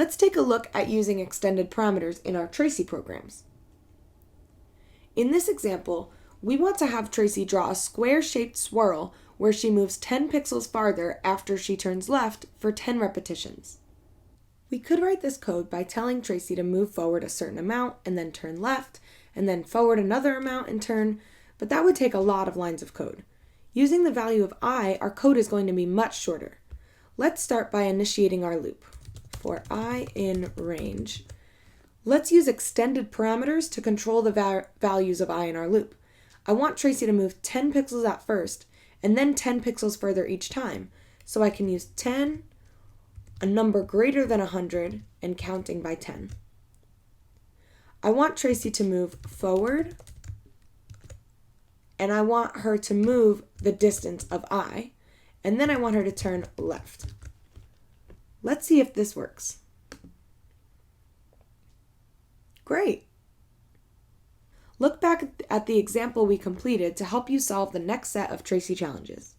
Let's take a look at using extended parameters in our Tracy programs. In this example, we want to have Tracy draw a square-shaped swirl where she moves 10 pixels farther after she turns left for 10 repetitions. We could write this code by telling Tracy to move forward a certain amount and then turn left, and then forward another amount and turn, but that would take a lot of lines of code. Using the value of I, our code is going to be much shorter. Let's start by initiating our loop. For I in range, let's use extended parameters to control the values of I in our loop. I want Tracy to move 10 pixels at first, and then 10 pixels further each time, so I can use 10, a number greater than 100, and counting by 10. I want Tracy to move forward, and I want her to move the distance of I, and then I want her to turn left. Let's see if this works. Great! Look back at the example we completed to help you solve the next set of Tracy challenges.